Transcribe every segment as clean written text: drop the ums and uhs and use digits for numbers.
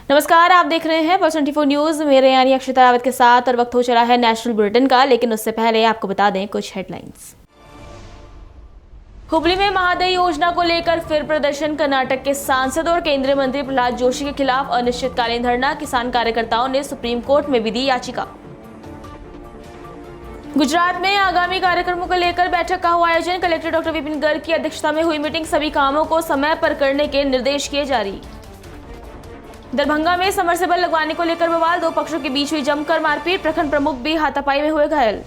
नमस्कार, आप देख रहे हैं पल्स 24 न्यूज। मेरे यानी अक्षता रावत के साथ और वक्त हो चला है नेशनल बुलेटिन का, लेकिन उससे पहले आपको बता दें कुछ हेडलाइंस। हुबली में महादयी योजना को लेकर फिर प्रदर्शन। कर्नाटक के सांसद और केंद्रीय मंत्री प्रहलाद जोशी के खिलाफ अनिश्चितकालीन धरना। किसान कार्यकर्ताओं ने सुप्रीम कोर्ट में भी दी याचिका। गुजरात में आगामी कार्यक्रमों को लेकर बैठक का हुआ आयोजन। कलेक्टर डॉक्टर विपिन गर्ग की अध्यक्षता में हुई मीटिंग। सभी कामों को समय पर करने के निर्देश किए जारी। दरभंगा में समरसेबल लगवाने को लेकर बवाल। दो पक्षों के बीच हुई जमकर मारपीट। प्रखंड प्रमुख भी हाथापाई में हुए घायल।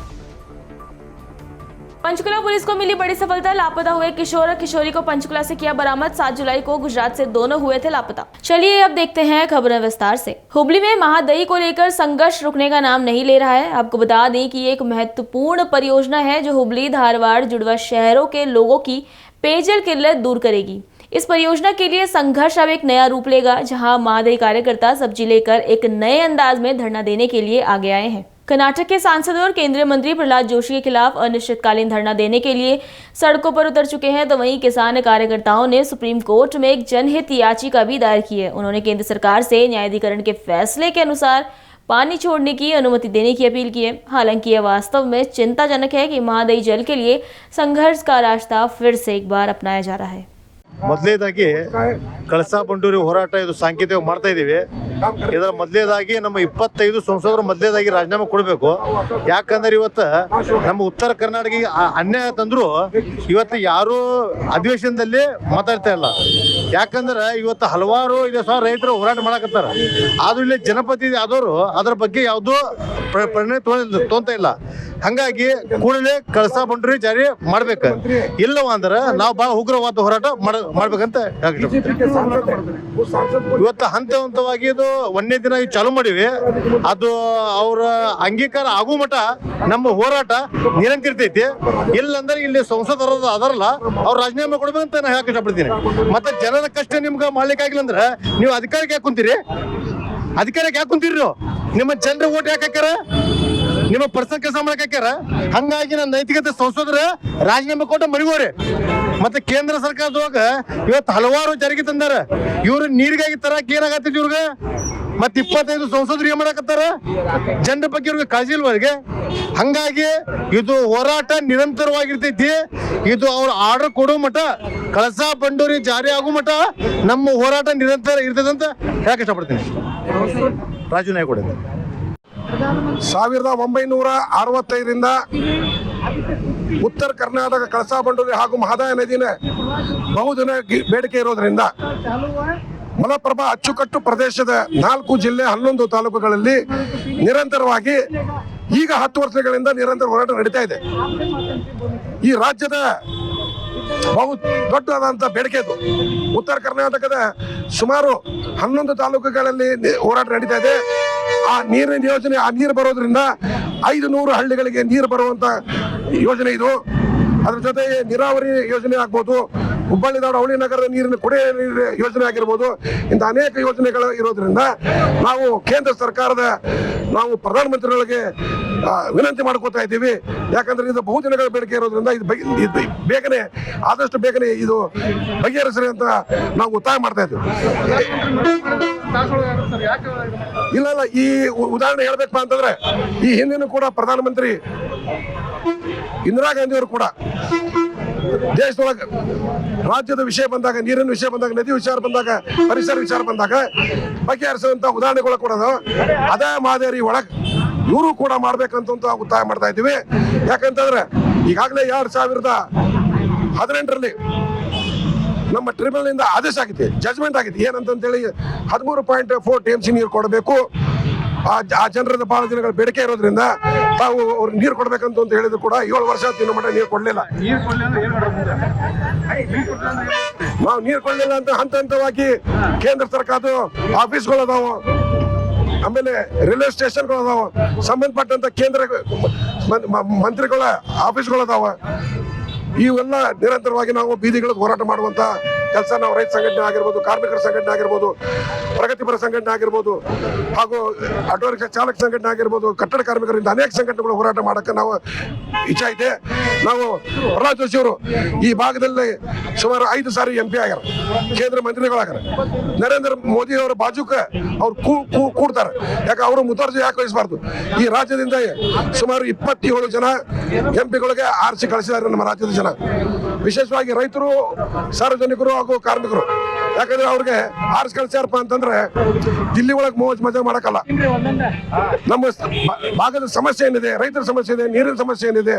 पंचकुला पुलिस को मिली बड़ी सफलता। लापता हुए किशोर किशोरी को पंचकुला से किया बरामद। 7 जुलाई को गुजरात से दोनों हुए थे लापता। चलिए अब देखते हैं खबरें विस्तार से। हुबली में महादयी को लेकर संघर्ष रुकने का नाम नहीं ले रहा है। आपको बता दें कि ये एक महत्वपूर्ण परियोजना है जो हुबली, धारवाड़, जुड़वा शहरों के लोगों की पेयजल किल्लत दूर करेगी। इस परियोजना के लिए संघर्ष अब एक नया रूप लेगा, जहां महादयी कार्यकर्ता सब्जी लेकर एक नए अंदाज में धरना देने के लिए आगे आए हैं। कर्नाटक के सांसद और केंद्रीय मंत्री प्रहलाद जोशी के खिलाफ अनिश्चितकालीन धरना देने के लिए सड़कों पर उतर चुके हैं। तो वहीं किसान कार्यकर्ताओं ने सुप्रीम कोर्ट में एक जनहित याचिका भी दायर की है। उन्होंने केंद्र सरकार से न्यायाधिकरण के फैसले के अनुसार पानी छोड़ने की अनुमति देने की अपील की है। हालांकि यह वास्तव में चिंताजनक है कि महादयी जल के लिए संघर्ष का रास्ता फिर से एक बार अपनाया जा रहा है। ಮೊದಲನೇದಾಗಿ ಕಳಸಾ ಬಂಡೂರಿ ಹೋರಾಟ ಇದು ಸಾಂಕೇತಿಕವಾಗಿ ಮಾಡ್ತಾ ಇದ್ದೀವಿ. ಇದರ ಮೊದಲನೇದಾಗಿ ನಮ್ಮ 25 ಸಂಸದರು ಮೊದಲನೇದಾಗಿ ರಾಜೀನಾಮೆ ಕೊಡಬೇಕು. ಯಾಕಂದ್ರೆ ಇವತ್ತು ನಮ್ಮ ಉತ್ತರ ಕರ್ನಾಟಕ ಅನ್ಯಾಯ ತಂದ್ರು ಇವತ್ತು ಯಾರು ಅಧಿವೇಶನದಲ್ಲಿ ಮಾತಾಡ್ತಾ ಇಲ್ಲ. ಯಾಕಂದ್ರೆ ಇವತ್ತು ಹಲವಾರು ರೈತರು ಹೋರಾಟ ಮಾಡಕತ್ತಾರ. ಆದ್ರೂ ಇಲ್ಲಿ ಜನಪತಿ ಆದವರು ಅದರ ಬಗ್ಗೆ ಯಾವುದೋ ಪರಿಣಾಮ ತೊಗೊಂತ ಇಲ್ಲ. ಹಂಗಾಗಿ ಕೂಡಲೇ ಕಳಸಾ ಬಂಡೂರಿ ಜಾರಿ ಮಾಡ್ಬೇಕು. ಇಲ್ಲವ ಅಂದ್ರೆ ನಾವು ಬಹಳ ಉಗ್ರವಾದ ಹೋರಾಟ ಮಾಡ್ಬೇಕಂತ ಇವತ್ತು ಹಂತ ಹಂತವಾಗಿ ಇದು 1ನೇ ದಿನ ಚಾಲೂ ಮಾಡಿವಿ. ಅದು ಅವರ ಅಂಗೀಕಾರ ಆಗೋ ಮಟ ನಮ್ಮ ಹೋರಾಟ ನಿರಂತರತೈತಿ. ಇಲ್ಲಂದ್ರೆ ಇಲ್ಲಿ ಸಂಸದರು ಅದರಲ್ಲ ಅವ್ರು ರಾಜೀನಾಮೆ ಕೊಡ್ಬೇಕಂತ ನಾನು ಹೇಳಕ್ ಇಷ್ಟಪಡ್ತೀನಿ. ಮತ್ತೆ ಜನರ ಕಷ್ಟ ನಿಮ್ಗೆ ಮಾಡ್ಲಿಕ್ಕೆ ಆಗಿಲ್ಲ ಅಂದ್ರೆ ನೀವು ಅಧಿಕಾರಕ್ಕೆ ಯಾಕೆ ಕುಂತೀರಿ? ಅಧಿಕಾರಕ್ಕೆ ಯಾಕೆ ಕುಂತೀರಿ? ನಿಮ್ಮ ಜನರ ಓಟ್ ಯಾಕೆ ಹಾಕ್ಯಾರ? ನಿಮ್ಮ ಪರ್ಸನಲ್ ಕೆಲಸ ಮಾಡಕ್ ಹಾಕ್ಯಾರ. ಹಂಗಾಗಿ ನನ್ನ ನೈತಿಕತೆ ಸಂಸದರ ರಾಜೀನಾಮೆ ಕೊಟ್ಟು ಮರಿಗೋರಿ. ಮತ್ತೆ ಕೇಂದ್ರ ಸರ್ಕಾರದೊಳಗ ಇವತ್ತು ಹಲವಾರು ಜಾರಿಗೆ ತಂದಾರ. ಇವ್ರು ನೀರಿಗಾಗಿ ತರಕ್ ಏನಾಗತ್ತೈತಿ ಇವ್ರಿಗೆ? ಮತ್ತೆ 25 ಸಂಸದರು ಏನ್ ಮಾಡಕತ್ತಾರ? ಜನರ ಬಗ್ಗೆ ಇವ್ರಿಗೆ ಕಾಳಜಿ ಇಲ್ವರಿಗೆ? ಹಂಗಾಗಿ ಇದು ಹೋರಾಟ ನಿರಂತರವಾಗಿರ್ತೈತಿ. ಇದು ಅವ್ರ ಆರ್ಡರ್ ಕೊಡೋ ಮಟ, ಕಳಸಾ ಬಂಡೂರಿ ಜಾರಿ ಆಗೋ ಮಟ ನಮ್ಮ ಹೋರಾಟ ನಿರಂತರ ಇರ್ತೈತೆ ಅಂತ ಹೇಳಕ್ ಇಷ್ಟಪಡ್ತೀನಿ. ರಾಜು ನಾಯ್ಕ 1965ರಿಂದ ಉತ್ತರ ಕರ್ನಾಟಕ ಕಳಸಾ ಬಂಡೂರಿ ಹಾಗೂ ಮಹದಾಯಿ ನದಿನ ಬಹುದಿನ ಬೇಡಿಕೆ ಇರೋದ್ರಿಂದ ಮಲಪ್ರಭಾ ಅಚ್ಚುಕಟ್ಟು ಪ್ರದೇಶದ 4 ಜಿಲ್ಲೆ 11 ತಾಲೂಕುಗಳಲ್ಲಿ ನಿರಂತರವಾಗಿ ಈಗ 10 ವರ್ಷಗಳಿಂದ ನಿರಂತರ ಹೋರಾಟ ನಡೀತಾ ಇದೆ. ಈ ರಾಜ್ಯದ ಬಹು ದೊಡ್ಡದಾದಂಥ ಬೇಡಿಕೆ ಇದು. ಉತ್ತರ ಕರ್ನಾಟಕದ ಸುಮಾರು 11 ತಾಲೂಕುಗಳಲ್ಲಿ ಹೋರಾಟ ನಡೀತಾ ಇದೆ. ಆ ನೀರಿನ ಯೋಜನೆ, ಆ ನೀರು ಬರೋದ್ರಿಂದ 500 ಹಳ್ಳಿಗಳಿಗೆ ನೀರು ಬರುವಂತ ಯೋಜನೆ ಇದು. ಅದ್ರ ಜೊತೆ ನೀರಾವರಿ ಯೋಜನೆ ಆಗ್ಬೋದು, ಹುಬ್ಬಳ್ಳಿ ಧಾರವಾಡ ಅವಳಿ ನಗರದ ನೀರಿನ ಕುಡಿಯ ನೀರಿನ ಯೋಜನೆ ಆಗಿರ್ಬೋದು. ಇಂಥ ಅನೇಕ ಯೋಜನೆಗಳು ಇರೋದ್ರಿಂದ ನಾವು ಕೇಂದ್ರ ಸರ್ಕಾರದ ನಾವು ಪ್ರಧಾನಮಂತ್ರಿಗಳಿಗೆ ವಿನಂತಿ ಮಾಡ್ಕೋತಾ ಇದ್ದೀವಿ. ಯಾಕಂದ್ರೆ ಇದು ಬಹುದಿನಗಳ ಬೇಡಿಕೆ ಇರೋದ್ರಿಂದ ಇದು ಬೇಗನೆ, ಆದಷ್ಟು ಬೇಗನೆ ಇದು ಬಗೆಹರಿಸ್ರಿ ಅಂತ ನಾವು ಒತ್ತಾಯ ಮಾಡ್ತಾ ಇದ್ದೀವಿ. ಇಲ್ಲ, ಈ ಉದಾಹರಣೆ ಹೇಳ್ಬೇಕಪ್ಪ ಅಂತಂದ್ರೆ ಈ ಹಿಂದಿನ ಕೂಡ ಪ್ರಧಾನಮಂತ್ರಿ ಇಂದಿರಾ ಗಾಂಧಿ ಅವರು ಕೂಡ ದೇಶದೊಳಗೆ ರಾಜ್ಯದ ವಿಷಯ ಬಂದಾಗ, ನೀರಿನ ವಿಷಯ ಬಂದಾಗ, ನದಿ ವಿಚಾರ ಬಂದಾಗ, ಪರಿಸರ ವಿಚಾರ ಬಂದಾಗ ಬಗೆಹರಿಸುವಂತ ಉದಾಹರಣೆಗಳು ಕೂಡ ಅದೇ ಮಾದರಿ ಒಳಗೆ ಇವರು ಕೂಡ ಮಾಡ್ಬೇಕಂತ ಒತ್ತಾಯ ಮಾಡ್ತಾ ಇದ್ದೀವಿ. ಯಾಕಂತಂದ್ರೆ ಈಗಾಗಲೇ 2018ರಲ್ಲಿ ನಮ್ಮ ಟ್ರಿಬ್ಯುನಲ್ ಇಂದ ಆದೇಶ ಆಗಿದೆ, ಜಜ್ಮೆಂಟ್ ಆಗಿದೆ. ಏನಂತೇಳಿ 13.4 TMC ನೀರು ಕೊಡಬೇಕು. ಆ ಜನರದ ಬಹಳ ದಿನಗಳ ಬೇಡಿಕೆ ಇರೋದ್ರಿಂದ ತಾವು ಅವ್ರಿಗೆ ನೀರು ಕೊಡ್ಬೇಕಂತ ಹೇಳಿದ್ರು ಕೂಡ 7 ವರ್ಷ ತಿನ್ನೋ ಮಟ್ಟ ನೀರು ಕೊಡ್ಲಿಲ್ಲ. ನಾವು ನೀರು ಕೊಡ್ಲಿಲ್ಲ ಅಂತ ಹಂತ ಹಂತವಾಗಿ ಕೇಂದ್ರ ಸರ್ಕಾರದ ಆಫೀಸ್ಗಳದಾವ, ಆಮೇಲೆ ರೈಲ್ವೆ ಸ್ಟೇಷನ್ಗಳದಾವ, ಸಂಬಂಧಪಟ್ಟಂತ ಕೇಂದ್ರ ಮಂತ್ರಿಗಳ ಆಫೀಸ್ಗಳದಾವ. ಇವೆಲ್ಲ ನಿರಂತರವಾಗಿ ನಾವು ಬೀದಿಗಳಿಗೆ ಹೋರಾಟ ಮಾಡುವಂತ ಕೆಲಸ ನಾವು ರೈತ ಸಂಘಟನೆ ಆಗಿರ್ಬೋದು, ಕಾರ್ಮಿಕರ ಸಂಘಟನೆ ಆಗಿರ್ಬೋದು, ಪ್ರಗತಿಪರ ಸಂಘಟನೆ ಆಗಿರ್ಬೋದು, ಹಾಗೂ ಆಟೋ ರಿಕ್ಷಾ ಚಾಲಕ ಸಂಘಟನೆ ಆಗಿರ್ಬೋದು, ಕಟ್ಟಡ ಕಾರ್ಮಿಕರಿಂದ ಅನೇಕ ಸಂಘಟನೆಗಳು ಹೋರಾಟ ಮಾಡಕ್ಕೆ ನಾವು ಇಚ್ಛೆ ಐತೆ. ನಾವು ಪ್ರಹ್ಲಾದ್ ಜೋಶಿ ಅವರು ಈ ಭಾಗದಲ್ಲಿ ಸುಮಾರು 5 ಸಾರಿ MP ಆಗ್ಯಾರ, ಕೇಂದ್ರ ಮಂತ್ರಿಗಳಾಗ್ಯಾರ. ನರೇಂದ್ರ ಮೋದಿ ಅವರ ಬಾಜುಕ ಅವ್ರು ಕೂಡ್ತಾರೆ. ಯಾಕೆ ಅವರು ಮುತುವರ್ಜಿ ಯಾಕೆ ವಹಿಸಬಾರ್ದು? ಈ ರಾಜ್ಯದಿಂದ ಸುಮಾರು 27 ಜನ MP ಗಳಿಗೆ ಆರಿಸಿ ಕಳಿಸಿದ್ದಾರೆ ನಮ್ಮ ರಾಜ್ಯದ ಜನ, ವಿಶೇಷವಾಗಿ ರೈತರು, ಸಾರ್ವಜನಿಕರು ಹಾಗೂ ಕಾರ್ಮಿಕರು. ಯಾಕಂದ್ರೆ ಅವ್ರಿಗೆ ಆರಿಸಿ ಕಳಿಸ್ಯಾರಪ್ಪ ಅಂತಂದ್ರೆ ದಿಲ್ಲಿ ಒಳಗೆ ಮೋಜ್ ಮಜಾ ಮಾಡಕ್ಕಲ್ಲ. ನಮ್ಮ ಭಾಗದ ಸಮಸ್ಯೆ ಏನಿದೆ, ರೈತರ ಸಮಸ್ಯೆ ಇದೆ, ನೀರಿನ ಸಮಸ್ಯೆ ಏನಿದೆ,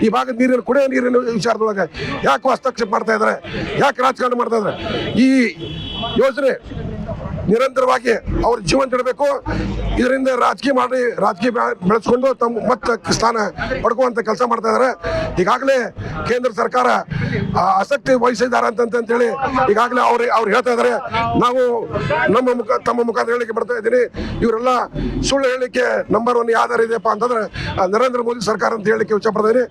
ಈ ಭಾಗದ ನೀರಿನ ಕುಡಿಯೋ ನೀರಿನ ವಿಚಾರದೊಳಗೆ ಯಾಕೆ ಹಸ್ತಕ್ಷೇಪ ಮಾಡ್ತಾ ಇದ್ದಾರೆ, ಯಾಕೆ ರಾಜಕಾರಣ ಮಾಡ್ತಾ ಇದ್ದಾರೆ? ಈ ಯೋಜನೆ ನಿರಂತರವಾಗಿ ಅವ್ರ ಜೀವನ ತಿಳಬೇಕು. ಇದರಿಂದ ರಾಜಕೀಯ ಬೆಳೆಸ್ಕೊಂಡು ತಮ್ಮ ಮತ್ತೆ ಸ್ಥಾನ ಪಡ್ಕುವಂತ ಕೆಲಸ ಮಾಡ್ತಾ ಇದಾರೆ. ಈಗಾಗಲೇ ಕೇಂದ್ರ ಸರ್ಕಾರ ಆಸಕ್ತಿ ವಹಿಸಿದ್ದಾರೆ ಅಂತೇಳಿ ಈಗಾಗಲೇ ಅವ್ರು ಹೇಳ್ತಾ ಇದಾರೆ. ನಾವು ತಮ್ಮ ಮುಖಾಂತರ ಹೇಳಿಕೆ ಬರ್ತಾ ಇದ್ದೀನಿ, ಇವರೆಲ್ಲ ಸುಳ್ಳು ಹೇಳಿಕೆ ನಂಬರ್ 1 ಆಧಾರ ಇದೆಯಪ್ಪ ಅಂತಂದ್ರೆ ನರೇಂದ್ರ ಮೋದಿ ಸರ್ಕಾರ ಅಂತ ಹೇಳಿಕೆ ಇಚ್ಛಪಡ್ತಾ ಇದ್ದೀನಿ.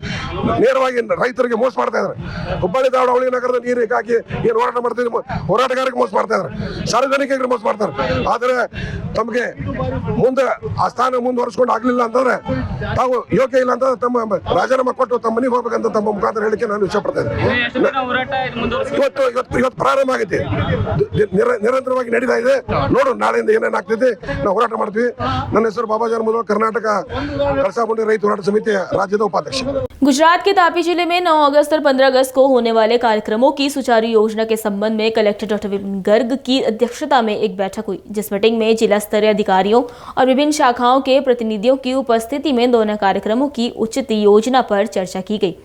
ನೇರವಾಗಿ ರೈತರಿಗೆ ಮೋಸ ಮಾಡ್ತಾ ಇದ್ದಾರೆ. ಹುಬ್ಬಳ್ಳಿ ಧಾರವಾಡ ಅವಳಿ ನಗರದ ನೀರಿಗಾಗಿ ಏನು ಹೋರಾಟ ಮಾಡ್ತಿದ್ದೀವಿ, ಹೋರಾಟಗಾರರಿಗೆ ಮೋಸ ಮಾಡ್ತಾ ಇದ್ದಾರೆ, ಸಾರ್ವಜನಿಕರಿಗೆ ಮೋಸ ಮಾಡ್ತಾರೆ. ಆದರೆ ತಮಗೆ ಮುಂದೆ ಆ ಸ್ಥಾನ ಮುಂದುವರಿಸ್ಕೊಂಡು ಆಗ್ಲಿಲ್ಲ ಅಂತಂದ್ರೆ, ತಾವು ಯೋಗ್ಯ ಇಲ್ಲ ಅಂತಂದ್ರೆ ತಮ್ಮ ರಾಜೀನಾಮೆ ಕೊಟ್ಟು ತಮ್ಮ ಮನೆಗೆ ಹೋಗ್ಬೇಕಂತ ತಮ್ಮ ಮುಖಾಂತರ ಹೇಳಿಕೆ ನಾನು ಇಷ್ಟಪಡ್ತಾ ಇದ್ದೀನಿ. ಇವತ್ತು ಪ್ರಾರಂಭ ಆಗೈತಿ, ನಿರಂತರವಾಗಿ ನಡೀತಾ ಇದೆ. ನೋಡು ನಾಳೆಯಿಂದ ಏನೇನು ಆಗ್ತೈತಿ, ನಾವು ಹೋರಾಟ ಮಾಡ್ತೀವಿ. ನನ್ನ ಹೆಸರು ಬಾಬಾಜಾನ್ ಮುದೋಳ್, ಕರ್ನಾಟಕ ಕಳಸಾ ಬಂಡಿ ರೈತ ಹೋರಾಟ ಸಮಿತಿ राज्य उपाध्यक्ष। गुजरात के तापी जिले में 9 अगस्त और 15 अगस्त को होने वाले कार्यक्रमों की सुचारू योजना के संबंध में कलेक्टर डॉक्टर विपिन गर्ग की अध्यक्षता में एक बैठक हुई, जिस मीटिंग में जिला स्तरीय अधिकारियों और विभिन्न शाखाओं के प्रतिनिधियों की उपस्थिति में दोनों कार्यक्रमों की उचित योजना पर चर्चा की गई।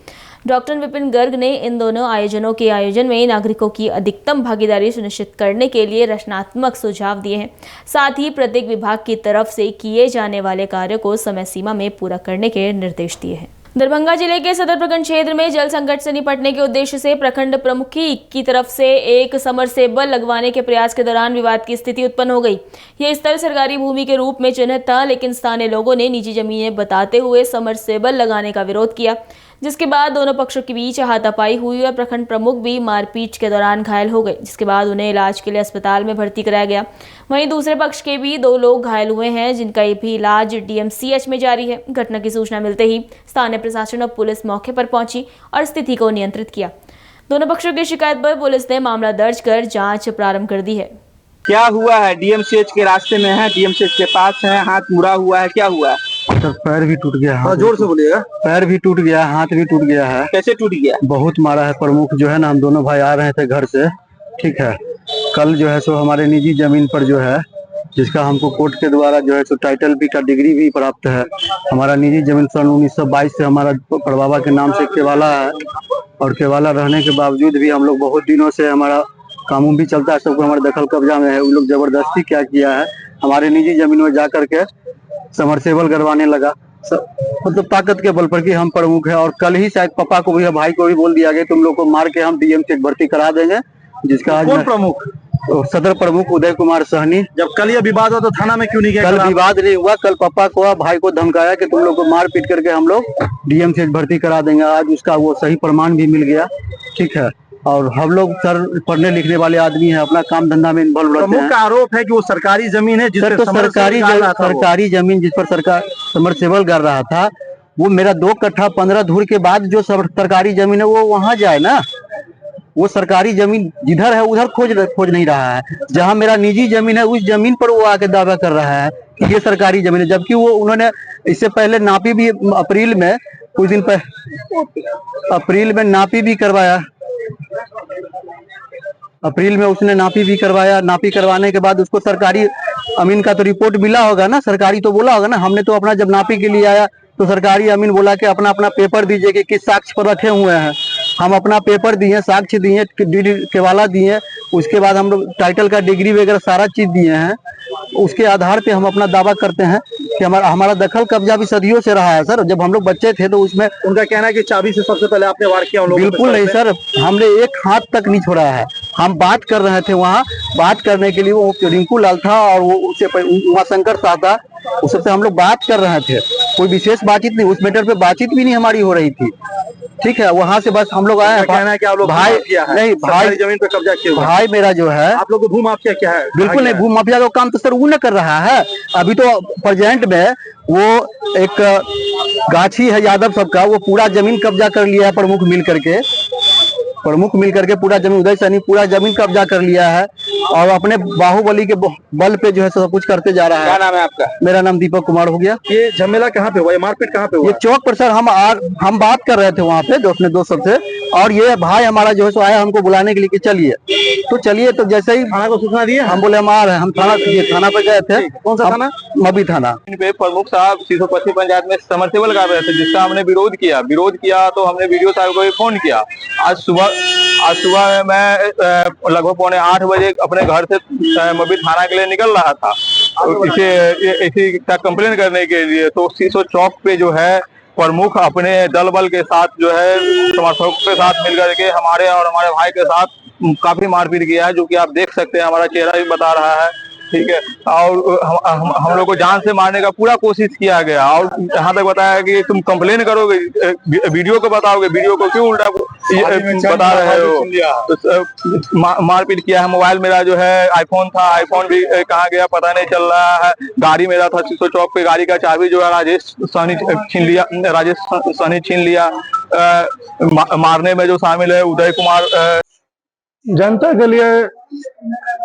डॉक्टर विपिन गर्ग ने इन दोनों आयोजनों के आयोजन में नागरिकों की अधिकतम भागीदारी सुनिश्चित करने के लिए रचनात्मक सुझाव दिए हैं। साथ ही प्रत्येक विभाग की तरफ से किए जाने वाले कार्यों को समय सीमा में पूरा करने के निर्देश दिए हैं। दरभंगा जिले के सदर प्रखंड क्षेत्र में जल संकट से निपटने के उद्देश्य से प्रखंड प्रमुखी की तरफ से एक समरसेबल लगवाने के प्रयास के दौरान विवाद की स्थिति उत्पन्न हो गई। यह स्थल सरकारी भूमि के रूप में चिन्हित था, लेकिन स्थानीय लोगों ने निजी जमीनें बताते हुए समरसेबल लगाने का विरोध किया, जिसके बाद दोनों पक्षों के बीच हाथापाई हुई और प्रखंड प्रमुख भी मारपीट के दौरान घायल हो गए, जिसके बाद उन्हें इलाज के लिए अस्पताल में भर्ती कराया गया। वहीं दूसरे पक्ष के भी 2 लोग घायल हुए हैं, जिनका भी इलाज DMCH में जारी है। घटना की सूचना मिलते ही स्थानीय प्रशासन और पुलिस मौके पर पहुंची और स्थिति को नियंत्रित किया। दोनों पक्षों की शिकायत पर पुलिस ने मामला दर्ज कर जांच प्रारंभ कर दी है। क्या हुआ है? DMCH के रास्ते में है, DMCH के पास है, हाथ मुड़ा हुआ है, क्या हुआ है? सर पैर भी टूट गया है। जोर से बोलिए। पैर भी टूट गया, हाथ भी टूट गया है। कैसे टूट गया? बहुत मारा है। प्रमुख जो है ना, हम दोनों भाई आ रहे थे घर से, ठीक है। कल जो है सो हमारे निजी जमीन पर जो है, जिसका हमको कोर्ट के द्वारा जो है सो टाइटल भी का डिग्री भी प्राप्त है। हमारा निजी जमीन सन 1922 से हमारा परबाबा के नाम से केवाला है, और केवाला रहने के बावजूद भी हम लोग बहुत दिनों से हमारा कानून भी चलता है, सबको हमारे दखल कब्जा में है। वो लोग जबरदस्ती क्या किया है, हमारे निजी जमीन में जा करके समरसेबल करवाने लगा, मतलब ताकत के बल पर कि हम प्रमुख है। और कल ही शायद पापा को भी, भाई को भी बोल दिया गया तुम लोग को मार के हम DMCH भर्ती करा देंगे, जिसका आज प्रमुख सदर प्रमुख उदय कुमार सहनी। जब कल ये विवाद हुआ तो थाना में क्यों नहीं गए? कल विवाद नहीं हुआ, कल पापा को भाई को धमकाया कि तुम लोग को मार पीट करके हम लोग DMCH भर्ती करा देंगे। आज उसका वो सही प्रमाण भी मिल गया, ठीक है। और हम लोग सर पढ़ने लिखने वाले आदमी हैं, अपना काम धंधा में इन्वॉल्व रहते हैं। प्रमुख का आरोप है कि वो सरकारी जमीन है, जिस पर सरकारी जमीन जिस पर सरकार समरसेबल कर रहा था, वो मेरा 2 कट्ठा 15 धूर के बाद जो सरकारी जमीन है वो वहां जाए ना। वो सरकारी जमीन जिधर है उधर खोज नहीं रहा है। जहां मेरा निजी जमीन है उस जमीन पर वो आके दावा कर रहा है कि ये सरकारी जमीन है, जबकि वो उन्होंने इससे पहले नापी भी अप्रैल में कुछ दिन पहले अप्रैल में नापी भी करवाया। अप्रैल में उसने नापी भी करवाया। नापी करवाने के बाद उसको सरकारी अमीन का तो रिपोर्ट मिला होगा ना, सरकारी तो बोला होगा ना। हमने तो अपना जब नापी के लिए आया तो सरकारी अमीन बोला कि अपना अपना पेपर दीजिए कि किस साक्ष्य पर रखे हुए हैं। हम अपना पेपर दिए, साक्ष्य दिए, DD केवाला दिए, उसके बाद हम लोग टाइटल का डिग्री वगैरह सारा चीज दिए हैं। उसके आधार पे हम अपना दावा करते हैं कि हमारा दखल कब्जा भी सदियों से रहा है सर। जब हम लोग बच्चे थे तो उसमें उनका कहना है कि चाबी से सबसे पहले आपने वार किया। बिल्कुल नहीं सर, हमने एक हाथ तक नहीं छोड़ा है। हम बात कर रहे थे, वहाँ बात करने के लिए वो रिंकू लाल था और वो उससे वहाँ शंकर शाह था, उस सबसे हम लोग बात कर रहे थे। कोई विशेष बातचीत नहीं, उस मैटर पे बातचीत भी नहीं हमारी हो रही थी। ठीक है, वहाँ से बस हम लोग आए हैं। कहना है कि आप लोग भाई भूमाफिया है, नहीं, सरकारी भाई जमीन पे कब्जा किए हुए हैं। भाई मेरा जो है आप लोग को भूमाफिया क्या है? बिल्कुल नहीं, भूमाफिया का काम तो सर वो न कर रहा है। अभी तो प्रेजेंट में वो एक गाछी है यादव सबका, वो पूरा जमीन कब्जा कर लिया है, प्रमुख मिल करके पूरा जमीन, उदय सैनी पूरा जमीन कब्जा कर लिया है और अपने बाहुबली के बल पे जो है सब कुछ करते जा रहा है। क्या नाम है आपका? मेरा नाम दीपक कुमार हो गया। ये झमेला कहाँ पे हुआ? ये मारपीट कहाँ पे हुआ? ये चौक पर सर हम बात कर रहे थे वहाँ पे जो अपने दोस्त से, और ये भाई हमारा जो है सो आया हमको बुलाने के लिए कि चलिए, तो जैसे ही थाना को सूचना दिया? हम बोले हम आ रहे हैं, हम थाना पे गए थे। कौन सा थाना? मबी थाना। पे प्रमुख साहब 325 पंचायत में समरसेबल कर रहे थे, जिसका हमने विरोध किया तो हमने वीडियो साहब को फोन किया। आज सुबह मैं लगभग 7:45 बजे अपने घर से मबी थाना के लिए निकल रहा था इसी का कंप्लेन करने के लिए। तो सीसो चौक पे जो है प्रमुख अपने दल बल के साथ जो है समर्थकों के साथ मिलकर के हमारे और हमारे भाई के साथ काफी मारपीट किया है, जो कि आप देख सकते हैं, हमारा चेहरा भी बता रहा है। ठीक है, और हम लोग को जान से मारने का पूरा कोशिश किया गया, और यहाँ तक बताया कि तुम कंप्लेन करोगे, वीडियो को बताओगे, वीडियो को क्यों उल्टा बता रहे हो। तो मारपीट किया है। मोबाइल मेरा जो है आईफोन था, आईफोन भी कहाँ गया पता नहीं चल रहा है। गाड़ी मेरा था सीसो चौक पे, गाड़ी का चाबी जो है राजेश सहनी छीन लिया। मारने में जो शामिल है उदय कुमार। जनता के लिए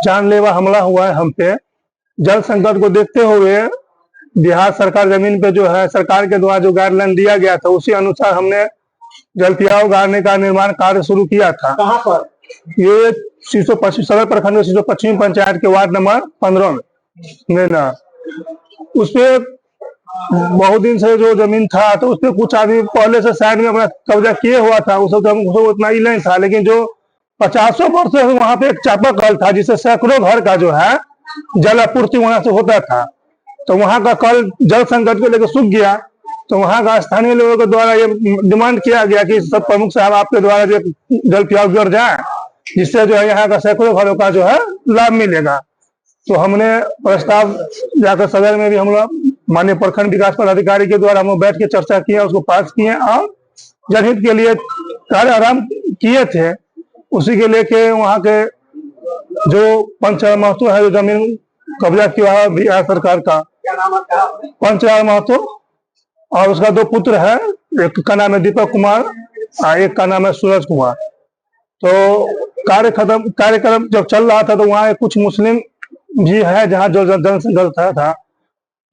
जानलेवा हमला हुआ है हम पे। जल संकट को देखते हुए बिहार सरकार जमीन पे जो है सरकार के द्वारा जो गाइडलाइन दिया गया था, उसी अनुसार हमने जलपियाव गाड़ने का निर्माण कार्य शुरू किया था। कहाँ पर? ये सदर प्रखंड में 325 पंचायत के वार्ड नंबर 15 में ना, उसपे बहुत दिन से जो जमीन था तो उसपे कुछ आदमी पहले से साइड में अपना कब्जा किए हुआ था। उस वक्त हमको उतना ही नहीं था, लेकिन जो 50 वर्ष से वहां पे एक चापाकल था, जिससे सैकड़ों घर का जो है जल आपूर्ति वहां से होता था। तो वहां का कल जल संकट को लेकर सूख गया, तो वहां का स्थानीय लोगों के द्वारा ये डिमांड किया गया कि सब प्रमुख साहब आपके द्वारा जो जल पियाव गिर जाए, जिससे जो है यहाँ का सैकड़ों घरों का जो है लाभ मिलेगा। तो हमने प्रस्ताव जाकर सदर में भी हम लोग माननीय प्रखंड विकास पदाधिकारी के द्वारा हम लोग बैठ के चर्चा किए, उसको पास किए और जनहित के लिए कार्य आरम्भ किए थे। उसी के लेके वहाँ के जो पंचायत महतो है, जो जमीन कब्जा किया है बिहार सरकार का, पंचायत महतो, और उसका 2 पुत्र है, एक का नाम है दीपक कुमार और एक का नाम है सूरज कुमार। तो कार्यक्रम जब चल रहा था तो वहाँ कुछ मुस्लिम भी है जहाँ जो जनसंघर्ष था,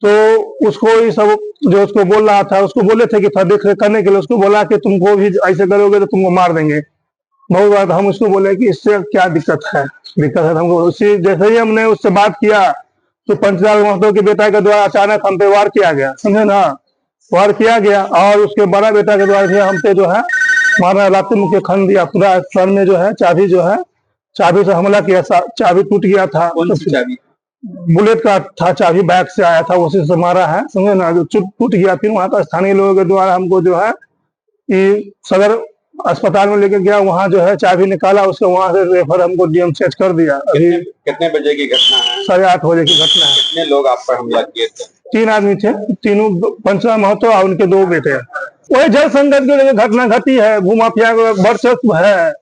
तो उसको ये सब जो उसको बोल रहा था, उसको बोले थे कि था देख रेख करने के लिए, उसको बोला कि तुमको भी ऐसे करोगे तो तुमको मार देंगे। बहुत बार हम उसको बोले कि इससे क्या दिक्कत है हमको। उसी जैसे ही हमने उससे बात किया तो पंचलाल महतो के बेटा के द्वारा अचानक हम पे वार किया गया, समझे ना, वार किया गया। और उसके बड़ा बेटा के द्वारा हम पे जो है मारा, लाते मुख्य खंड दिया, पूरा सर में जो है चाबी से हमला किया। चाबी टूट गया था, बुलेट का था चाबी, बैग से आया था, उसी से मारा है, समझे ना, जो टूट गया। फिर वहाँ का स्थानीय लोगों के द्वारा हमको जो है सदर अस्पताल में लेके गया, वहाँ जो है चाबी निकाला, उसके वहाँ से रेफर हमको डीएमसीएच कर दिया। अभी कितने बजे की घटना है? 8:30 बजे की घटना है। कितने लोग आप पर हमला किए थे? 3 आदमी थे, तीनों पंचलाल महतो और उनके 2 बेटे। वही जल संकट के लिए घटना घटी है, भूमाफिया का वर्चस्व है,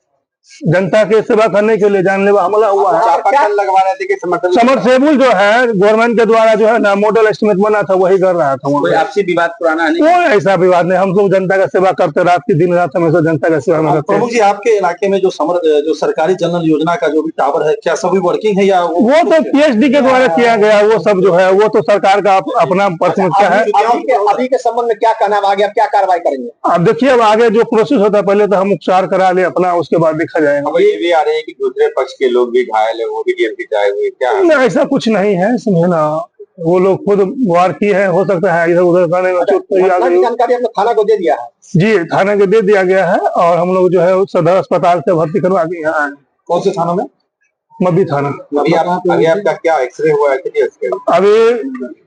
जनता की सेवा करने के लिए जानलेवा हमला हुआ है। चापाकल लगवा रहे थे कि समरसेबुल जो है गवर्नमेंट के द्वारा जो है ना मॉडल एस्टिमेट बना था, वही कर रहा था। कोई आपसी विवाद पुराना नहीं? कोई ऐसा विवाद नहीं, हम लोग जनता का सेवा करते, रात की दिन रात हमेशा जनता का सेवा में करते हैं। प्रभु जी, आपके इलाके में जो सरकारी जन योजना का जो भी टावर है, क्या सभी वर्किंग है या वो तो पीएचडी के द्वारा किया गया, वो सब जो है वो तो सरकार का अपना प्राथमिकता है। अभी के संबंध में क्या कहना है, आगे आप क्या कार्रवाई करेंगे? अब देखिए, अब आगे जो प्रोसेस होता है, पहले तो हम उपचार करा ले अपना, उसके बाद देखा जाएगा। ये भी आ रहे हैं कि दूसरे पक्ष के लोग भी घायल है, वो भी डीएमसी जाए हुए, क्या नहीं, ऐसा कुछ नहीं है, समझे ना, वो लोग खुद वार की है, हो सकता है इधर उधर करने में चोट तो आ गई। जानकारी हमने थाना को दे दिया है? जी, थाने को दे दिया गया है, और हम लोग जो है सदर अस्पताल से भर्ती करवा के यहाँ आए। कौन से थाना में? मबी थाना। अभी आपका क्या एक्सरे हुआ है? अभी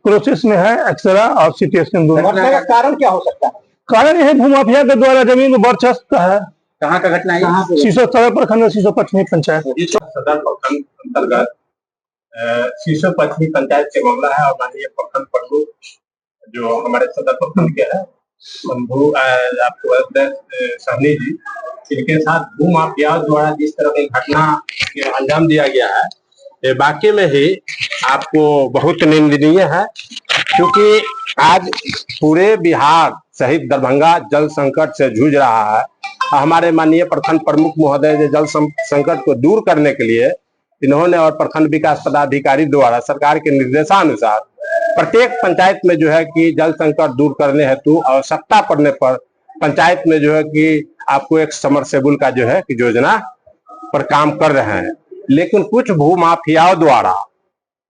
प्रोसेस में है एक्सरे और सीटी स्कैन दोनों। घटना का कारण क्या हो सकता है? कारण यह भूमाफिया के द्वारा जमीन में वर्चस्व है। कहाँ का घटना है? सीसो सदर प्रखंड 325 पंचायत। सदर प्रखंड अंतर्गत 325 पंचायत के मामला है, और माननीय प्रखंड प्रमुख जो हमारे सदर प्रखंड के हैं शंभू आपको सहनी जी, इनके साथ भूमाफिया द्वारा जिस तरह की घटना के अंजाम दिया गया है, ये वाकई में ही आपको बहुत निंदनीय है। क्योंकि आज पूरे बिहार सहित दरभंगा जल संकट से जूझ रहा है। हमारे माननीय प्रखंड प्रमुख महोदय ने जल संकट को दूर करने के लिए इन्होंने और प्रखंड विकास पदाधिकारी द्वारा सरकार के निर्देशानुसार प्रत्येक पंचायत में जो है कि जल संकट दूर करने हेतु आवश्यकता पड़ने पर पंचायत में जो है कि आपको एक समरसेबुल का जो है कि योजना पर काम कर रहे हैं। लेकिन कुछ भूमाफियाओं द्वारा,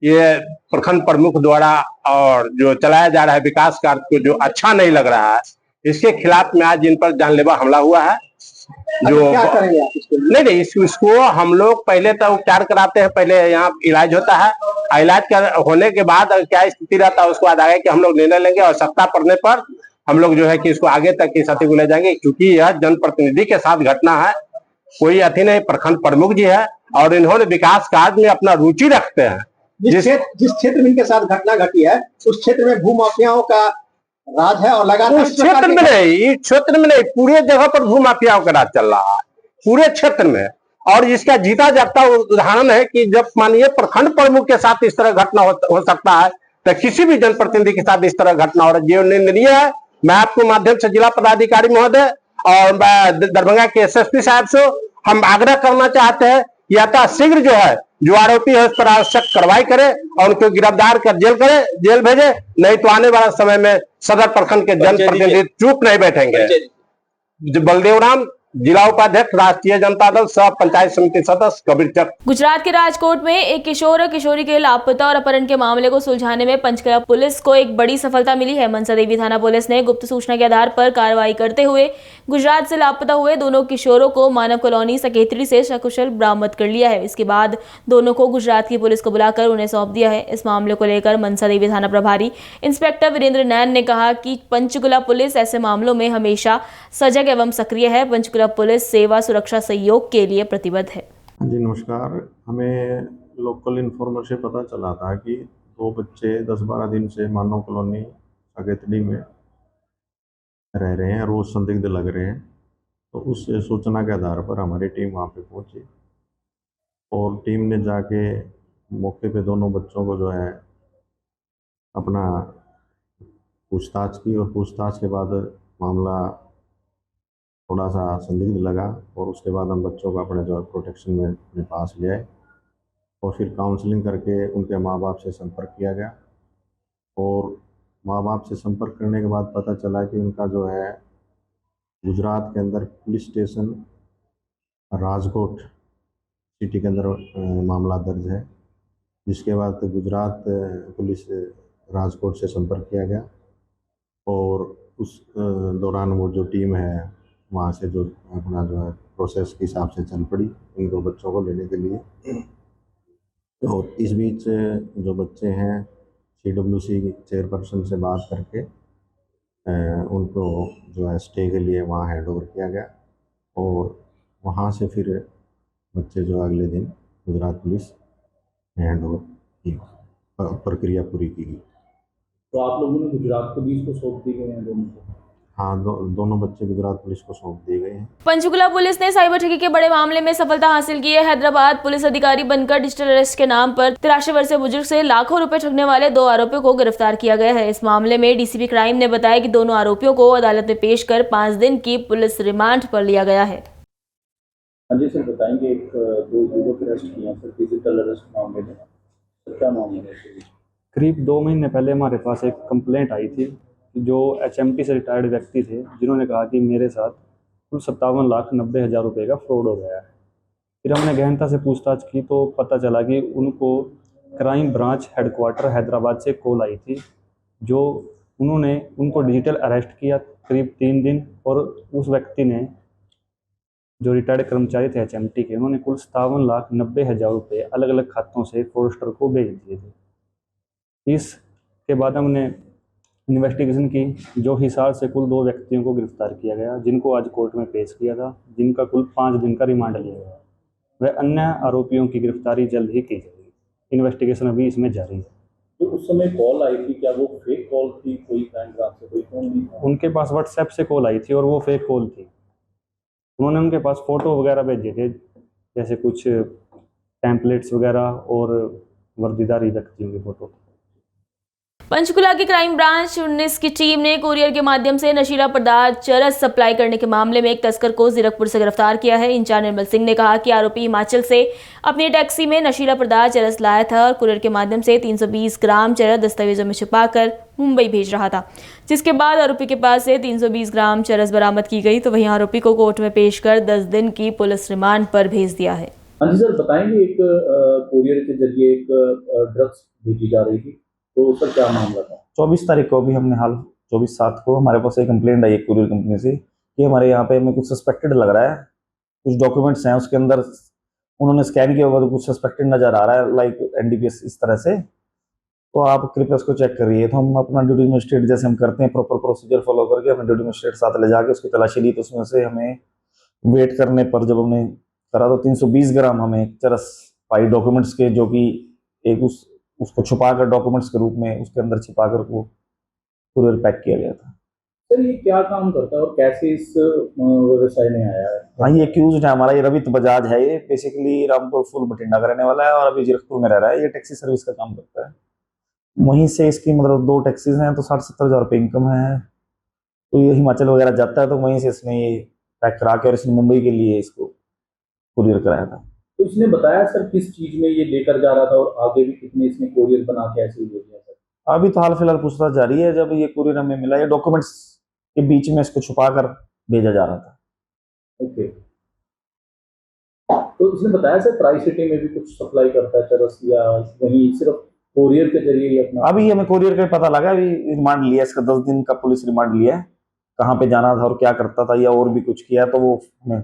ये प्रखंड प्रमुख द्वारा और जो चलाया जा रहा है विकास कार्य को जो अच्छा नहीं लग रहा है, इसके खिलाफ में आज इन पर जानलेवा हमला हुआ है। जो क्या करेंगे आप इसके लिए? नहीं, इसको हम लोग पहले तो उपचार कराते हैं, पहले यहाँ इलाज होता है। इलाज होने के बाद क्या स्थिति रहता है उसको बाद आगे कि हम लोग निर्णय लेंगे और सत्ता पड़ने पर हम लोग जो है कि इसको आगे तक की स्थिति को ले जाएंगे। क्योंकि यह जनप्रतिनिधि के साथ घटना है, कोई अति नहीं, प्रखंड प्रमुख जी है और इन्होंने विकास कार्य में अपना रुचि रखते हैं। जिस क्षेत्र में इनके साथ घटना घटी है उस क्षेत्र में भूमाफियाओं का राज है और लगातार उस क्षेत्र में नहीं, क्षेत्र में नहीं, पूरे जगह पर भूमाफियाओं का राज चल रहा है, पूरे क्षेत्र में। और इसका जीता जागता उदाहरण है कि जब माननीय प्रखंड प्रमुख के साथ इस तरह घटना हो सकता है, तो किसी भी जनप्रतिनिधि के साथ इस तरह घटना हो रही है, निंदनीय है। मैं आपको माध्यम से जिला पदाधिकारी महोदय और दरभंगा के एसएसपी साहब से हम आग्रह करना चाहते हैं, यथा शीघ्र जो है जो आरोपी है उस पर आवश्यक कार्रवाई करे और उनको गिरफ्तार कर जेल भेजे। नहीं तो आने वाले समय में सदर प्रखंड के जनप्रतिनिधि चुप नहीं बैठेंगे। बलदेव राम, जिला उपाध्यक्ष, राष्ट्रीय जनता दल, सह पंचायत समिति सदस्य, कबीरचक। गुजरात के राजकोट में एक किशोर और किशोरी के लापता और अपहरण के मामले को सुलझाने में पंचकुला पुलिस को एक बड़ी सफलता मिली है। मनसा देवी थाना पुलिस ने गुप्त सूचना के आधार पर कार्रवाई करते हुए गुजरात से लापता हुए दोनों किशोरों को मानव कॉलोनी सकेतरी से सकुशल बरामद कर लिया है। इसके बाद दोनों को गुजरात की पुलिस को बुलाकर उन्हें सौंप दिया है। इस मामले को लेकर मनसा देवी थाना प्रभारी इंस्पेक्टर वीरेंद्र नैन ने कहा कि पंचकुला पुलिस ऐसे मामलों में हमेशा सजग एवं सक्रिय है। पंचकुला पुलिस सेवा सुरक्षा सहयोग के लिए प्रतिबद्ध है। जी नमस्कार, हमें लोकल इन्फॉर्मर से पता चला था कि दो बच्चे 10-12 दिन से मानव कॉलोनी सकेतड़ी में रह रहे हैं, रोज संदिग्ध लग रहे हैं। तो उस सूचना के आधार पर हमारी टीम वहाँ पे पहुंची और टीम ने जाके मौके पे दोनों बच्चों को जो है अपना पूछताछ की और पूछताछ के बाद मामला थोड़ा सा संदिग्ध लगा और उसके बाद हम बच्चों को अपने जो है प्रोटेक्शन में अपने पास ले आए और फिर काउंसलिंग करके उनके माँ बाप से संपर्क किया गया। और माँ बाप से संपर्क करने के बाद पता चला कि उनका जो है गुजरात के अंदर पुलिस स्टेशन राजकोट सिटी के अंदर मामला दर्ज है। जिसके बाद गुजरात पुलिस राजकोट से संपर्क किया गया और उस दौरान वो जो टीम है वहाँ से जो अपना जो है प्रोसेस के हिसाब से चल पड़ी इन दो बच्चों को लेने के लिए। तो इस बीच जो बच्चे हैं CWC चेयरपर्सन से बात करके उनको जो है स्टे के लिए वहाँ हैंड ओवर किया गया और वहाँ से फिर बच्चे जो अगले दिन गुजरात पुलिस हैंड ओवर की, प्रक्रिया पूरी की गई। तो आप लोगों ने गुजरात पुलिस को सौंप दी गए हैं दोनों को? हाँ, दोनों बच्चे गुजरात पुलिस को सौंप दिए गए हैं। पंचकुला पुलिस ने साइबर ठगी के बड़े मामले में सफलता हासिल की है। हैदराबाद पुलिस अधिकारी बनकर डिजिटल अरेस्ट के नाम पर 83 वर्षीय बुजुर्ग से लाखों रुपए ठगने वाले 2 आरोपियों को गिरफ्तार किया गया है। इस मामले में डीसीपी क्राइम ने बताया कि दोनों आरोपियों को अदालत में पेश कर 5 दिन की पुलिस रिमांड पर लिया गया है। हाँ जी सर, बताएंगे एक 2 युवक को अरेस्ट किया सर डिजिटल अरेस्ट मामले में, क्या मामला है? करीब 2 महीने पहले हमारे पास एक कंप्लेंट आई थी जो HMT से रिटायर्ड व्यक्ति थे जिन्होंने कहा कि मेरे साथ कुल 57,90,000 रुपये का फ्रॉड हो गया है। फिर हमने गहनता से पूछताछ की तो पता चला कि उनको क्राइम ब्रांच हेडक्वार्टर हैदराबाद से कॉल आई थी जो उन्होंने उनको डिजिटल अरेस्ट किया करीब 3 दिन और उस व्यक्ति ने जो रिटायर्ड कर्मचारी थे HMT के उन्होंने कुल 57,90,000 रुपये अलग अलग खातों से फ्रॉडस्टर को भेज दिए थे। इसके बाद हमने इन्वेस्टिगेशन की जो हिसार से कुल 2 व्यक्तियों को गिरफ्तार किया गया जिनको आज कोर्ट में पेश किया था, जिनका कुल 5 दिन का रिमांड लिया गया। वह अन्य आरोपियों की गिरफ्तारी जल्द ही की जाएगी। इन्वेस्टिगेशन अभी इसमें जारी है। तो उस समय कॉल आई थी, क्या वो फेक कॉल थी? कोई बैंक ग्राहक से कोई फोन नहीं था? उनके पास व्हाट्सएप से कॉल आई थी और वो फेक कॉल थी। उन्होंने उनके पास फ़ोटो वगैरह भेजे थे, जैसे कुछ टेम्पलेट्स वगैरह और वर्दीदारी व्यक्तियों की फ़ोटो। पंचकुला की क्राइम ब्रांच 19 की टीम ने कुरियर के माध्यम से नशीला पदार्थ चरस सप्लाई करने के मामले में एक तस्कर को जीरकपुर से गिरफ्तार किया है। इंचार्ज निर्मल सिंह ने कहा कि आरोपी हिमाचल से अपनी टैक्सी में नशीला पदार्थ चरस लाया था और कुरियर के माध्यम से 320 ग्राम चरस दस्तावेजों में छिपाकर मुंबई भेज रहा था, जिसके बाद आरोपी के पास से 320 ग्राम चरस बरामद की गई। तो वहीं आरोपी को कोर्ट में पेश कर 10 दिन की पुलिस रिमांड पर भेज दिया है। हाँ जी सर, बताएंगे एक कोरियर के जरिए एक ड्रग्स भेजी जा रही थी, तो उस पर क्या मामला था? 24 तारीख को अभी हमने हाल 24/7 को हमारे पास एक कंप्लेंट आई है कुरियर कंपनी से कि हमारे यहाँ पे हमें कुछ सस्पेक्टेड लग रहा है, कुछ डॉक्यूमेंट्स हैं उसके अंदर उन्होंने स्कैन किया होगा तो कुछ सस्पेक्टेड नज़र आ रहा है, लाइक NDPS इस तरह से, तो आप कृपया उसको चेक करिए। तो हम अपना ड्यूटी मजिस्ट्रेट जैसे हम करते हैं प्रॉपर प्रोसीजर फॉलो करके अपने ड्यूटी मजिस्ट्रेट साथ ले जाके उसकी तलाशी ली, तो उसमें से हमें वेट करने पर जब हमने करा तो 320 ग्राम हमें चरस पाई डॉक्यूमेंट्स के, जो कि एक उसको छुपाकर डॉक्यूमेंट्स के रूप में उसके अंदर छिपाकर वो कुरियर पैक किया गया था। सर ये क्या काम करता है और कैसे इस व्यवसाय में आया है? हाँ, ये एक्यूज है हमारा, ये रवित बजाज है, ये बेसिकली रामपुर फुल बठिंडा का रहने वाला है और अभी जीरकपुर में रह रहा है। ये टैक्सी सर्विस का काम करता है। वहीं से इसकी मतलब 2 टैक्सीज हैं तो 60-70 हज़ार रुपये इनकम है। तो ये हिमाचल वगैरह जाता है तो वहीं से इसने ये पैक करा के और इसने मुंबई के लिए इसको कुरियर कराया था। तो इसने बताया सर किस चीज में ये लेकर जा रहा था और आगे भी कितने इसने कोरियर बना के ऐसे ही भेजा सर? अभी तो हाल फिलहाल पूछताछ जारी है। जब ये कुरियर हमें मिला, ये डॉक्यूमेंट्स के बीच में इसको छुपा कर भेजा जा रहा था। ओके, तो इसने बताया सर ट्राई सिटी में भी कुछ सप्लाई करता है चरस, या वहीं सिर्फ कोरियर के जरिए ही अपना? अभी हमें कोरियर का पता लगा, अभी रिमांड लिया इसका, 10 दिन का पुलिस रिमांड लिया है। कहाँ पे जाना था और क्या करता था या और भी कुछ किया तो वो हमें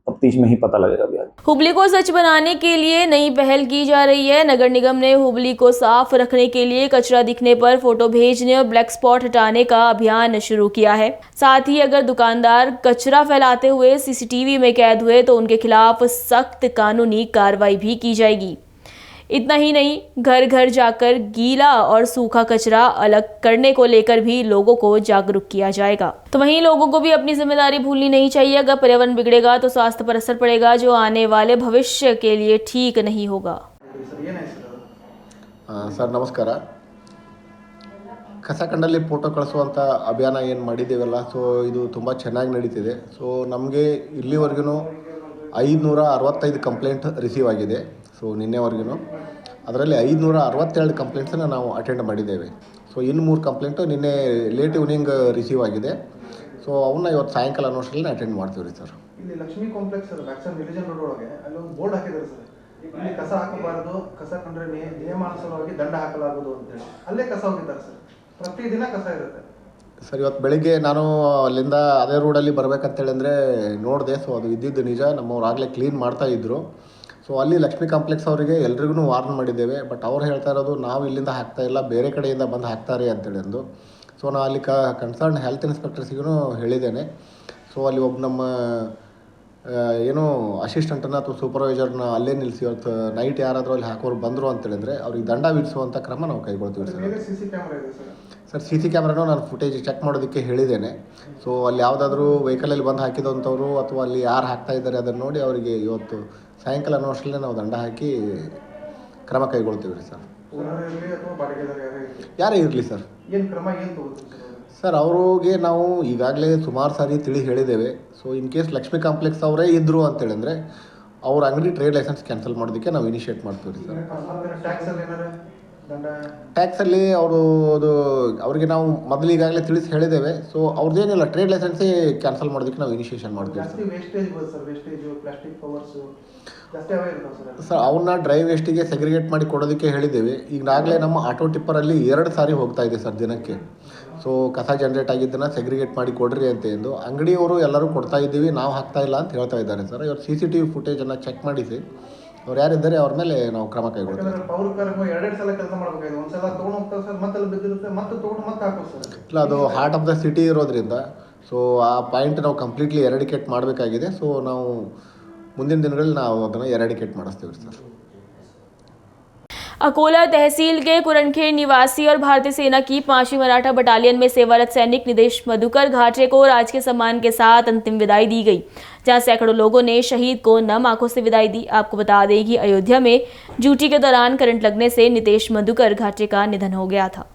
तफ्तीश में ही पता लगेगा। अभी हुबली को स्वच्छ बनाने के लिए नई पहल की जा रही है। नगर निगम ने हुबली को साफ रखने के लिए कचरा दिखने पर फोटो भेजने और ब्लैक स्पॉट हटाने का अभियान शुरू किया है। साथ ही अगर दुकानदार कचरा फैलाते हुए CCTV में कैद हुए तो उनके खिलाफ सख्त कानूनी कार्रवाई भी की जाएगी। इतना ही नहीं, घर घर जाकर गीला और सूखा कचरा अलग करने को लेकर भी लोगों को जागरूक किया जाएगा। तो वहीं लोगों को भी अपनी जिम्मेदारी भूलनी नहीं चाहिए। अगर पर्यावरण बिगड़ेगा तो स्वास्थ्य पर असर पड़ेगा, जो आने वाले भविष्य के लिए ठीक नहीं होगा। ಸರ್ ನಮಸ್ಕಾರ. ಕಸ ಕಂಡಲ್ಲಿ ಫೋಟೋ ಕಳಿಸುವಂಥ ಅಭಿಯಾನ ಏನು ಮಾಡಿದ್ದೇವಲ್ಲ, ಸೊ ಇದು ತುಂಬ ಚೆನ್ನಾಗಿ ನಡೀತಿದೆ. ಸೊ ನಮಗೆ ಇಲ್ಲಿವರೆಗೂ 565 ಕಂಪ್ಲೇಂಟ್ ರಿಸೀವ್ ಆಗಿದೆ. ಸೊ ನಿನ್ನೆವರೆಗೂ ಅದರಲ್ಲಿ 562 ಕಂಪ್ಲೇಂಟ್ಸನ್ನು ನಾವು ಅಟೆಂಡ್ ಮಾಡಿದ್ದೇವೆ. ಸೊ ಇನ್ನು 3 ಕಂಪ್ಲೇಂಟು ನಿನ್ನೆ ಲೇಟ್ ಈವ್ನಿಂಗ್ ರಿಸೀವ್ ಆಗಿದೆ. ಸೊ ಅವನ್ನ ಇವತ್ತು ಸಾಯಂಕಾಲ ಅನ್ನೋಷ್ಟರಲ್ಲಿ ಅಟೆಂಡ್ ಮಾಡ್ತೀವಿ ರೀ ಸರ್. ಇಲ್ಲಿ Lakshmi complex vaccine religion road ಒಳಗೆ ಅಲ್ಲೊಂದು ಬೋರ್ಡ್ ಹಾಕಿದ್ದಾರೆ ಸರ್, ಇಲ್ಲಿ ಕಸ ಹಾಕಬಾರದು, ಕಸ ಕಂಡ್ರೆ ನಿಯಮಾನುಸಾರವಾಗಿ ದಂಡ ಹಾಕಲಾಗುವುದು ಅಂತೇಳಿ ಅಲ್ಲೇ ಕಸ ಹೋಗಿದ್ದಾರೆ ಸರ್. ಪ್ರತಿದಿನ ಕಸ ಇರುತ್ತೆ ಸರ್. ಇವತ್ತು ಬೆಳಿಗ್ಗೆ ನಾನು ಅಲ್ಲಿಂದ ಅದೇ ರೋಡಲ್ಲಿ ಬರಬೇಕಂತೇಳಿ ಅಂದರೆ ನೋಡಿದೆ. ಸೊ ಅದು ಇದ್ದಿದ್ದು ನಿಜ, ನಮ್ಮವ್ರು ಆಗಲೇ ಕ್ಲೀನ್ ಮಾಡ್ತಾಯಿದ್ರು. ಸೊ ಅಲ್ಲಿ ಲಕ್ಷ್ಮೀ ಕಾಂಪ್ಲೆಕ್ಸ್ ಅವರಿಗೆ ಎಲ್ರಿಗೂ ವಾರ್ನ್ ಮಾಡಿದ್ದೇವೆ. ಬಟ್ ಅವ್ರು ಹೇಳ್ತಾ ಇರೋದು ನಾವು ಇಲ್ಲಿಂದ ಹಾಕ್ತಾಯಿಲ್ಲ, ಬೇರೆ ಕಡೆಯಿಂದ ಬಂದು ಹಾಕ್ತಾರೆ ಅಂತೇಳಿ ಅಂದು. ಸೊ ನಾನು ಅಲ್ಲಿ ಕನ್ಸರ್ನ್ ಹೆಲ್ತ್ ಇನ್ಸ್ಪೆಕ್ಟರ್ಸಿಗೂ ಹೇಳಿದ್ದೇನೆ. ಸೊ ಅಲ್ಲಿ ಒಬ್ಬ ನಮ್ಮ ಏನೋ ಅಸಿಸ್ಟೆಂಟನ್ನು ಅಥವಾ ಸೂಪರ್ವೈಸರ್ನ ಅಲ್ಲೇ ನಿಲ್ಲಿಸಿ ಇವತ್ತು ನೈಟ್ ಯಾರಾದರೂ ಅಲ್ಲಿ ಹಾಕೋರು ಬಂದರು ಅಂತೇಳಿದರೆ ಅವ್ರಿಗೆ ದಂಡ ವಿಧಿಸುವಂಥ ಕ್ರಮ ನಾವು ಕೈಗೊಳ್ತೀವಿ ಸರ್. CC ಕ್ಯಾಮ್ರಾ ಇದೆ ಸರ್. CC ಕ್ಯಾಮ್ರಾನೂ ನಾನು ಫುಟೇಜ್ ಚೆಕ್ ಮಾಡೋದಕ್ಕೆ ಹೇಳಿದ್ದೇನೆ. ಸೊ ಅಲ್ಲಿ ಯಾವುದಾದ್ರೂ ವೆಹಿಕಲಲ್ಲಿ ಬಂದು ಹಾಕಿದಂಥವ್ರು ಅಥವಾ ಅಲ್ಲಿ ಯಾರು ಹಾಕ್ತಾ ಇದ್ದಾರೆ ಅದನ್ನು ನೋಡಿ ಅವರಿಗೆ ಇವತ್ತು ಸಾಯಂಕಾಲ ಅನ್ನೋ ಅಷ್ಟರಲ್ಲೇ ನಾವು ದಂಡ ಹಾಕಿ ಕ್ರಮ ಕೈಗೊಳ್ತೀವಿ ರೀ ಸರ್. ಯಾರೇ ಇರಲಿ ಸರ್. ಏನು ಕ್ರಮ ಏನು ತಗೋತೀವಿ ಸರ್? ಅವ್ರಿಗೆ ನಾವು ಈಗಾಗಲೇ ಸುಮಾರು ಸಾರಿ ತಿಳಿ ಹೇಳಿದ್ದೇವೆ. So in case Lakshmi complex ಅವರೇ ಇದ್ದರು ಅಂತೇಳಿದ್ರೆ ಅವ್ರ ಅಂಗಡಿ ಟ್ರೇಡ್ ಲೈಸೆನ್ಸ್ ಕ್ಯಾನ್ಸಲ್ ಮಾಡೋದಕ್ಕೆ ನಾವು ಇನಿಷಿಯೇಟ್ ಮಾಡ್ತೀವಿ ರೀ ಸರ್. ಟ್ಯಾಕ್ಸಲ್ಲಿ ಅವರು ಅದು ಅವ್ರಿಗೆ ನಾವು ಮೊದಲು ಈಗಾಗಲೇ ತಿಳಿಸಿ ಹೇಳಿದ್ದೇವೆ. ಸೊ ಅವ್ರದ್ದೇನಿಲ್ಲ, ಟ್ರೇಡ್ ಲೈಸೆನ್ಸೇ ಕ್ಯಾನ್ಸಲ್ ಮಾಡೋದಕ್ಕೆ ನಾವು ಇನಿಷಿಯೇಷನ್ ಮಾಡ್ತೀವಿ ಸರ್. ಅವ್ರನ್ನ ಡ್ರೈ ವೇಸ್ಟಿಗೆ ಸೆಗ್ರಿಗೇಟ್ ಮಾಡಿ ಕೊಡೋದಕ್ಕೆ ಹೇಳಿದ್ದೇವೆ. ಈಗಾಗಲೇ ನಮ್ಮ ಆಟೋ ಟಿಪ್ಪರಲ್ಲಿ 2 ಸಾರಿ ಹೋಗ್ತಾ ಇದೆ ಸರ್ ದಿನಕ್ಕೆ. ಸೊ ಕಸ ಜನ್ರೇಟ್ ಆಗಿದ್ದನ್ನು ಸೆಗ್ರಿಗೇಟ್ ಮಾಡಿ ಕೊಡ್ರಿ ಅಂತ ಎಂದು ಅಂಗಡಿಯವರು ಎಲ್ಲರೂ ಕೊಡ್ತಾ ಇದ್ದೀವಿ, ನಾವು ಹಾಕ್ತಾ ಇಲ್ಲ ಅಂತ ಹೇಳ್ತಾ ಇದ್ದಾರೆ ಸರ್. ಇವತ್ತು CCTV ಫುಟೇಜನ್ನು ಚೆಕ್ ಮಾಡಿಸಿ ಅವ್ರು ಯಾರಿದ್ದಾರೆ ಅವ್ರ ಮೇಲೆ ನಾವು ಕ್ರಮ ಕೈಗೊಳ್ತೀವಿ. ಇಲ್ಲ, ಅದು ಹಾರ್ಟ್ ಆಫ್ ದ ಸಿಟಿ ಇರೋದ್ರಿಂದ ಸೊ ಆ ಪಾಯಿಂಟ್ ನಾವು ಕಂಪ್ಲೀಟ್ಲಿ ಎರಾಡಿಕೇಟ್ ಮಾಡಬೇಕಾಗಿದೆ. ಸೊ ನಾವು ಮುಂದಿನ ದಿನಗಳಲ್ಲಿ ನಾವು ಅದನ್ನು ಎರಾಡಿಕೇಟ್ ಮಾಡಿಸ್ತೀವಿ ಸರ್. अकोला तहसील के कुरणखेड़ निवासी और भारतीय सेना की 5वीं मराठा बटालियन में सेवारत सैनिक निदेश मधुकर घाटे को राजकीय सम्मान के साथ अंतिम विदाई दी गई, जहां सैकड़ों लोगों ने शहीद को नम आंखों से विदाई दी। आपको बता दें कि अयोध्या में ड्यूटी के दौरान करंट लगने से निदेश मधुकर घाटे का निधन हो गया था।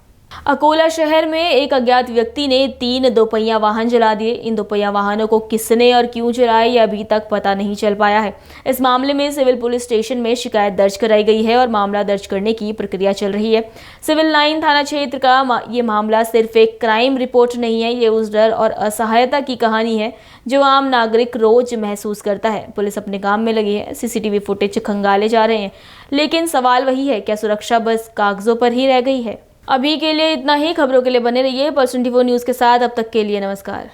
अकोला शहर में एक अज्ञात व्यक्ति ने 3 दोपहिया वाहन जला दिए। इन दोपहिया वाहनों को किसने और क्यों जलाया यह अभी तक पता नहीं चल पाया है। इस मामले में सिविल पुलिस स्टेशन में शिकायत दर्ज कराई गई है और मामला दर्ज करने की प्रक्रिया चल रही है। सिविल लाइन थाना क्षेत्र का ये मामला सिर्फ एक क्राइम रिपोर्ट नहीं है, ये उस डर और असहायता की कहानी है जो आम नागरिक रोज महसूस करता है। पुलिस अपने काम में लगी है, सीसीटीवी फुटेज खंगाले जा रहे हैं, लेकिन सवाल वही है, क्या सुरक्षा बस कागजों पर ही रह गई है? अभी के लिए इतना ही। खबरों के लिए बने रहिए पर्सन टीवी न्यूज़ के साथ। अब तक के लिए नमस्कार।